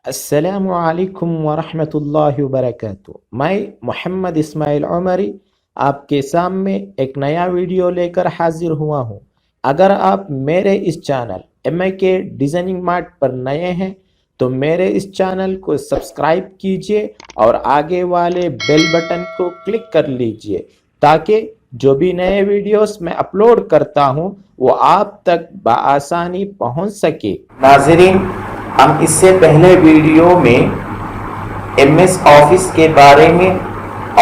السلام علیکم ورحمۃ اللہ وبرکاتہ۔ میں محمد اسماعیل عمری آپ کے سامنے ایک نیا ویڈیو لے کر حاضر ہوا ہوں۔ اگر آپ میرے اس چینل MIK ڈیزائننگ مارٹ پر نئے ہیں تو میرے اس چینل کو سبسکرائب کیجئے اور آگے والے بیل بٹن کو کلک کر لیجئے تاکہ جو بھی نئے ویڈیوز میں اپلوڈ کرتا ہوں وہ آپ تک بآسانی پہنچ سکے۔ ناظرین، ہم اس سے پہلے ویڈیو میں MS آفس کے بارے میں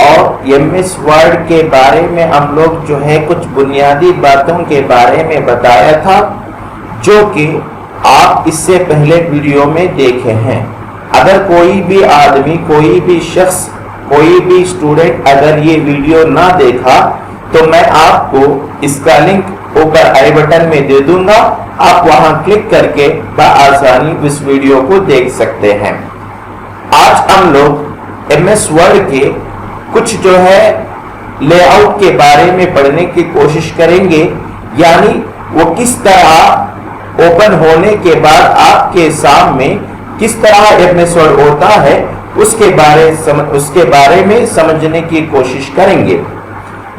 اور MS ورڈ کے بارے میں ہم لوگ جو ہے کچھ بنیادی باتوں کے بارے میں بتایا تھا جو کہ آپ اس سے پہلے ویڈیو میں دیکھے ہیں۔ اگر کوئی بھی آدمی، کوئی بھی شخص، کوئی بھی اسٹوڈنٹ اگر یہ ویڈیو نہ دیکھا تو میں آپ کو اس کا لنک اوپر آئی بٹن میں دے دوں گا، آپ وہاں کلک کر کے بآسانی اس ویڈیو کو دیکھ سکتے ہیں۔ آج ہم لوگ MS ورڈ کے کچھ جو ہے لے آؤٹ کے بارے میں پڑھنے کی کوشش کریں گے، یعنی وہ کس طرح اوپن ہونے کے بعد آپ کے سامنے کس طرح MS ورڈ ہوتا ہے اس کے بارے میں سمجھنے کی کوشش کریں گے۔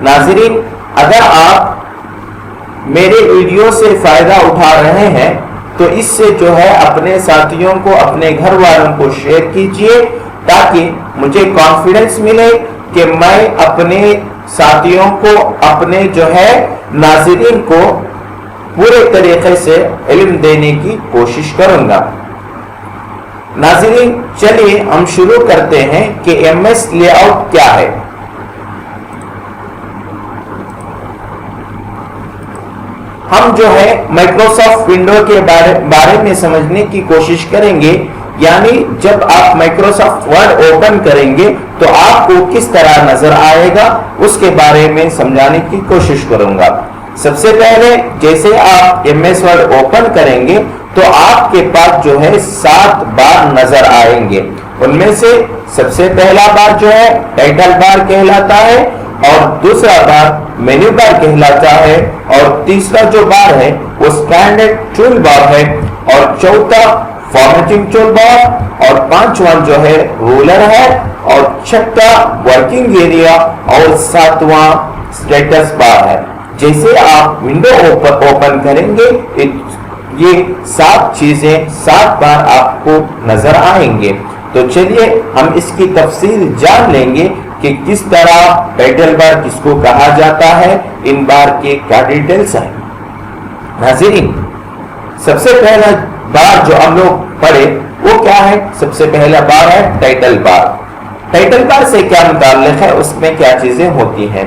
ناظرین، اگر آپ میرے ویڈیو سے فائدہ اٹھا رہے ہیں تو اس سے جو ہے اپنے ساتھیوں کو، اپنے گھر والوں کو شیئر کیجئے تاکہ مجھے کانفیڈنس ملے کہ میں اپنے ساتھیوں کو، اپنے جو ہے ناظرین کو پورے طریقے سے علم دینے کی کوشش کروں گا۔ ناظرین، چلیے ہم شروع کرتے ہیں کہ MS لے آؤٹ کیا ہے۔ ہم جو ہے مائکروسافٹ ونڈو کے بارے میں سمجھنے کی کوشش کریں گے، یعنی جب آپ مائکروسافٹ ورڈ اوپن کریں گے تو آپ کو کس طرح نظر آئے گا اس کے بارے میں سمجھانے کی کوشش کروں گا۔ سب سے پہلے جیسے آپ MS ورڈ اوپن کریں گے تو آپ کے پاس جو ہے 7 بار نظر آئیں گے۔ ان میں سے سب سے پہلا بار جو ہے ٹائٹل بار کہلاتا ہے، اور دوسرا بار مینیو بار کہلاتا ہے، اور تیسرا جو بار ہے وہ اسٹینڈرڈ ٹول بار ہے، اور چوتھا فارمیٹنگ ٹول بار، اور پانچواں جو ہے رولر ہے، اور چھٹا ورکنگ ایریا، اور ساتواں اسٹیٹس بار ہے۔ جیسے آپ ونڈو اوپن کریں گے یہ 7 چیزیں 7 بار آپ کو نظر آئیں گے۔ تو چلیے ہم اس کی تفصیل جان لیں گے کہ کس طرح ٹائٹل بار کس کو کہا جاتا ہے، ان بار کے کیا ڈیٹیلز ہیں۔ ناظرین، سب سے پہلا بار جو ہم لوگ پڑھے وہ کیا ہے؟ سب سے پہلا بار ہے ٹائٹل بار۔ ٹائٹل بار سے کیا متعلق ہے، اس میں کیا چیزیں ہوتی ہیں؟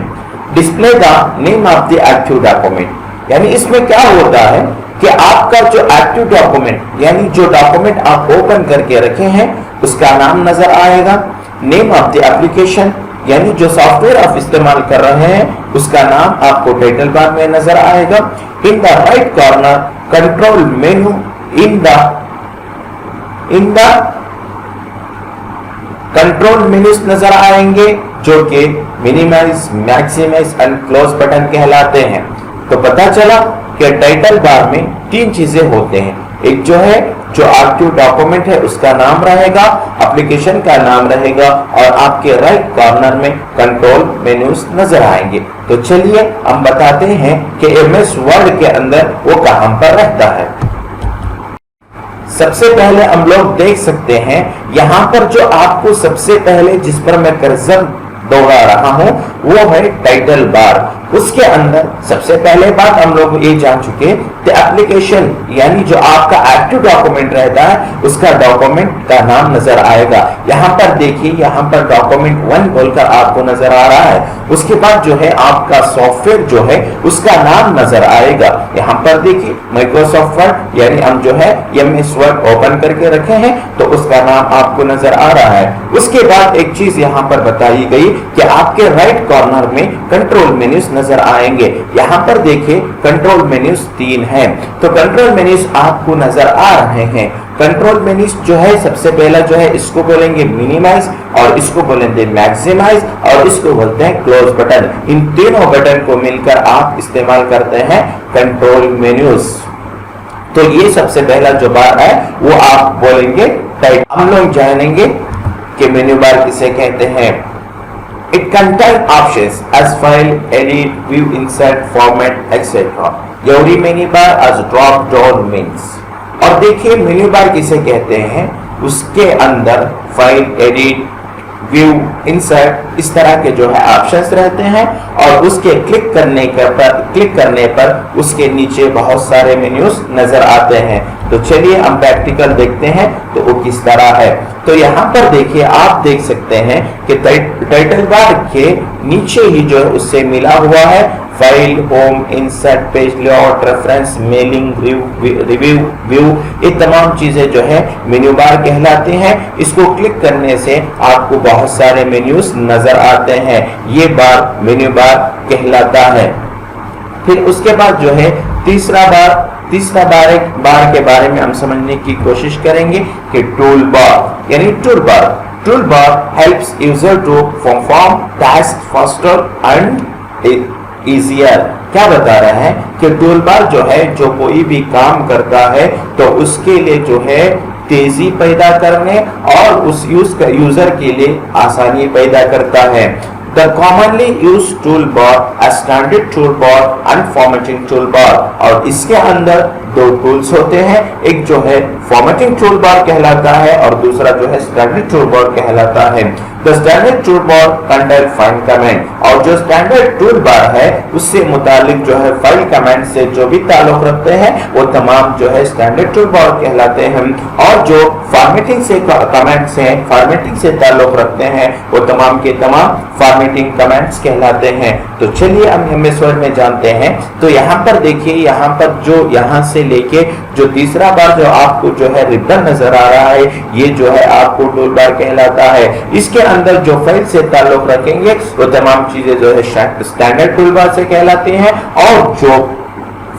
Display the name of the active document, یعنی اس میں کیا ہوتا ہے کہ آپ کا جو ایکٹیو ڈاکومنٹ، یعنی جو ڈاکومنٹ آپ اوپن کر کے رکھے ہیں اس کا نام نظر آئے گا۔ نیم آف دی اپلیکیشن، یعنی جو سافٹ ویئر آپ استعمال کر رہے ہیں اس کا نام آپ کو ٹائٹل بار میں نظر آئے گا۔ In the right corner control menu, in the control menus نظر آئیں گے جو کہ minimise, maximise and close button کہلاتے ہیں۔ تو پتہ چلا کہ ٹائٹل بار میں 3 چیزیں ہوتے ہیں، ایک جو ہے جو ایکٹیو ڈاکومنٹ ہے اس کا نام رہے گا، اپلیکیشن کا نام رہے گا، اور آپ کے رائٹ کارنر میں کنٹرول مینوز نظر آئیں گے۔ تو چلیے ہم بتاتے ہیں کہ MS ورڈ کے اندر وہ کہاں پر رہتا ہے۔ سب سے پہلے ہم لوگ دیکھ سکتے ہیں یہاں پر جو آپ کو سب سے پہلے جس پر میں کرسر دوڑا رہا ہوں وہ ہے ٹائٹل بار۔ اس کے اندر سب سے پہلے بات ہم لوگ یہ جان چکے کہ اپلیکیشن، یعنی جو آپ کا ایکٹیو ڈاکومنٹ رہتا ہے اس کا ڈاکومنٹ کا نام نظر آئے گا۔ یہاں پر دیکھیے، یہاں پر ڈاکومنٹ 1 بول کر آپ کو نظر آ رہا ہے۔ اس کے بعد جو ہے آپ کا سافٹ ویئر جو ہے اس کا نام نظر آئے گا۔ یہاں پر دیکھیے مائکروسافٹ ورڈ، یعنی ہم جو ہے MS ورڈ اوپن کر کے رکھے ہیں تو اس کا نام آپ کو نظر آ رہا ہے۔ اس کے بعد ایک چیز یہاں پر بتائی گئی کہ آپ کے رائٹ کارنر میں کنٹرول مینوز نظر آئیں گے۔ یہاں پر دیکھیں کنٹرول مینوز 3 ہیں، تو کنٹرول مینوز آپ کو نظر آ رہے ہیں۔ کنٹرول مینوز جو ہے سب سے پہلا جو ہے اس کو بولیں گے منیمائز، اور اس کو بولیں گے میکسیمائز، اور اس کو بولتے ہیں کلوز بٹن۔ ان تینوں بٹن کو مل کر آپ استعمال کرتے ہیں کنٹرول مینوز۔ تو یہ سب سے پہلا جو بار ہے وہ آپ بولیں گے हम लोग जानेंगे कि मेन्यू बार किसे कहते हैं। It contains options as file, edit, view, insert, format, etc. Every menu bar as drop down means। और देखिए मेन्यू बार किसे कहते हैं, उसके अंदर फाइल, एडिट, व्यू, इंसर्ट इस तरह के जो है ऑप्शंस रहते हैं और उसके क्लिक करने पर उसके नीचे बहुत सारे मेन्यूज नजर आते हैं। तो चलिए हम प्रैक्टिकल देखते हैं तो वो किस तरह है। तो यहाँ पर देखिए आप देख सकते हैं कि टाइटल बार के नीचे ही जो है उससे मिला हुआ है file, home, insert, page layout, reference, mailing, review, view, ये तमाम चीजें जो है मेन्यू बार कहलाती हैं। इसको क्लिक करने से आपको बहुत सारे मेन्यूज नजर आते हैं, ये बार मेन्यू बार कहलाता है। फिर उसके बाद जो है तीसरा बार के बारे में हम समझने की कोशिश करेंगे कि टूल बार यानी toolbar helps user to perform task faster and easier. क्या बता रहा है कि टूल बार जो है जो कोई भी काम करता है तो उसके लिए जो है तेजी पैदा करने और उस यूजर के लिए आसानी पैदा करता है। The commonly used toolbar as standard toolbar and formatting toolbar। और इसके अंदर दो टूल्स होते हैं, एक जो है फॉर्मेटिंग टूलबार कहलाता है और दूसरा जो है स्टैंडर्ड टूलबार कहलाता है। The standard toolbar contains file command। और जो स्टैंडर्ड टूलबार है उससे मुतालिक जो है फाइल कमांड से जो भी ताल्लुक रखते हैं वो तमाम जो है स्टैंडर्ड टूलबार कहलाते हैं और जो फॉर्मेटिंग से ताल्लुक रखते हैं वो तमाम के तमाम फॉर्मेटिंग कमांड्स कहलाते हैं। तो चलिए हम इस वर्ड में जानते हैं। तो यहाँ पर देखिए, यहाँ पर जो यहाँ से लेके जो तीसरा बार जो आपको जो है रिबन नजर आ रहा है ये जो है आपको टूल बार कहलाता है। इसके अंदर जो फाइल से ताल्लुक रखेंगे वो तमाम चीजें जो है स्टैंडर्ड टूल बार से कहलाती हैं और जो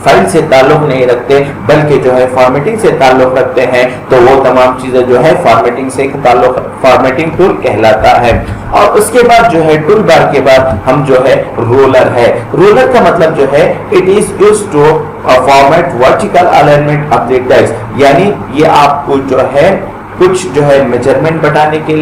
फाइल से ताल्लुक नहीं रखते बल्कि जो है फॉर्मेटिंग से ताल्लुक रखते हैं तो वो तमाम चीजें जो है फॉर्मेटिंग टूल कहलाता है। और उसके बाद जो है टूल बार के बाद हम जो है रोलर है। रोलर का मतलब जो है it is used to format vertical alignment of the text, यानी ये आपको जो है कुछ जो है मेजरमेंट बताने के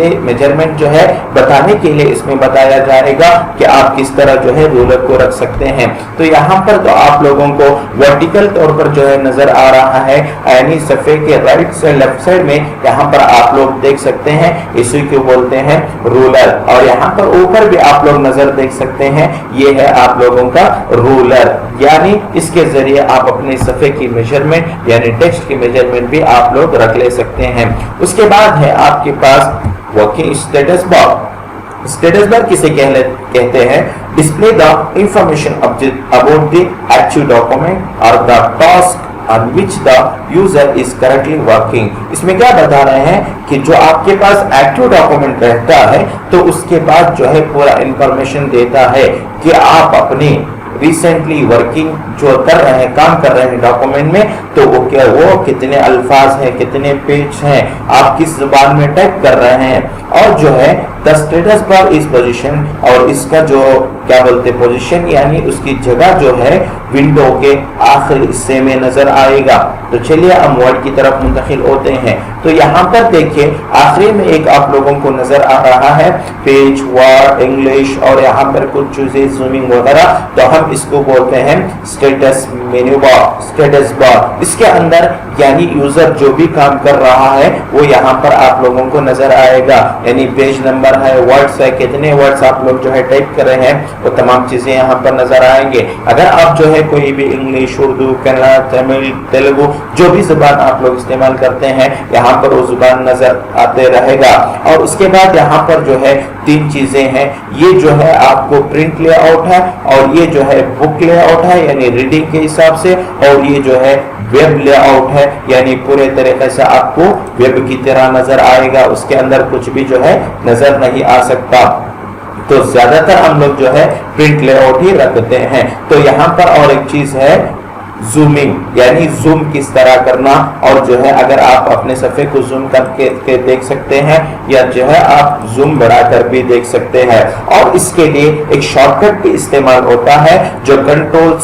लिए इसमें बताया जाएगा कि आप किस तरह जो है रोलर को रख सकते हैं। तो यहाँ पर तो आप लोगों को वर्टिकल तौर पर जो है नजर आ रहा है, यानी सफ़े के राइट से लेफ्ट साइड में यहाँ पर आप लोग देख सकते हैं, इसी को बोलते हैं रोलर। और यहाँ पर ऊपर भी आप लोग नजर देख सकते हैं, ये है आप लोगों का रोलर, यानी इसके जरिए आप अपने सफ़े की मेजरमेंट यानी टेक्स्ट की मेजरमेंट भी आप लोग रख ले सकते हैं। उसके बाद है आपके पास working status bar. Status bar किसे कहते हैं? Display the information about the active document और the task on which the user is currently working। इसमें क्या बता रहे हैं कि जो आपके पास एक्टिव डॉक्यूमेंट रहता है तो उसके बाद जो है पूरा इंफॉर्मेशन देता है कि आप अपनी रिसेंटली वर्किंग जो कर रहे हैं, काम कर रहे हैं डॉक्यूमेंट में, तो वो कितने अल्फाज हैं, कितने पेज हैं, आप किस जुबान में टाइप कर रहे हैं। और जो है द स्टेटस बार इस पोजीशन, और इसका जो क्या बोलते पोजीशन यानी उसकी जगह जो है विंडो के आखिरी हिस्से में नजर आएगा। तो चलिए हम वर्ड की तरफ मुंतकिल होते हैं। तो यहाँ पर देखिए आखिरी में एक आप लोगों को नजर आ रहा है पेज, वर्ड, इंग्लिश और यहाँ पर कुछ चीजें जूमिंग वगैरह, तो हम इसको बोलते हैं स्टेटस मेन्यू बार, स्टेटस बार। इसके अंदर यानी यूजर जो भी काम कर रहा है वो यहाँ पर आप लोगों को नजर आएगा, यानी पेज नंबर है, वर्ड्स है, कितने वर्ड्स आप लोग जो है टाइप कर रहे हैं वो तमाम चीजें यहाँ पर नजर आएंगे। अगर आप जो है कोई भी इंग्लिश, उर्दू, कन्नड़, तमिल, तेलुगु जो भी जुबान आप लोग इस्तेमाल करते हैं यहाँ पर वो जुबान नजर आते रहेगा। और उसके बाद यहाँ पर जो है तीन चीजें हैं, ये जो है आपको प्रिंट लेआउट है और ये जो है बुक लेआउट है यानी रीडिंग के हिसाब से, और ये जो है वेब लेआउट है यानी पूरे तरीके से आपको वेब की तरह नजर आएगा, उसके अंदर कुछ भी जो है नजर नहीं आ सकता। तो ज्यादातर हम लोग जो है प्रिंट लेआउट ही रखते हैं। तो यहाँ पर और एक चीज है जूमिंग, यानी जूम किस तरह करना, और जो है अगर आप अपने सफ़े को जूम करके देख सकते हैं या जो है आप जूम बढ़ाकर भी देख सकते हैं। और इसके लिए एक शॉर्टकट भी इस्तेमाल होता है जो कंट्रोल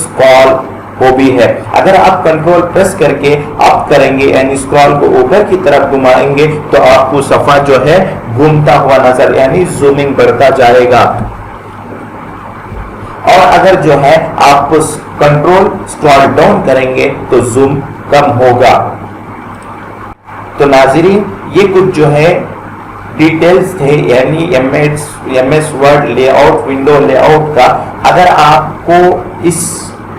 वो भी है। अगर आप कंट्रोल प्रेस करके अप करेंगे यानी स्क्रॉल को ऊपर की तरफ घुमाएंगे तो आपको सफा जो है घूमता हुआ नजर यानी जूमिंग बढ़ता जाएगा। और अगर जो है आप कंट्रोल स्क्रॉल डाउन करेंगे तो जूम कम होगा। तो नाज़रीन ये कुछ जो है डिटेल्स थे यानी MS word layout window layout का। अगर आपको इस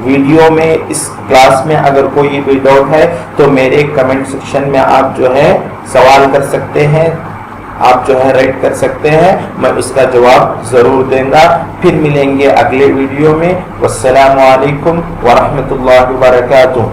वीडियो में इस क्लास में अगर कोई भी डाउट है तो मेरे कमेंट सेक्शन में आप जो है सवाल कर सकते हैं, आप जो है राइट कर सकते हैं, मैं उसका जवाब जरूर दूंगा। फिर मिलेंगे अगले वीडियो में। वस्सलामु अलैकुम व रहमतुल्लाहि व बरकातुहू।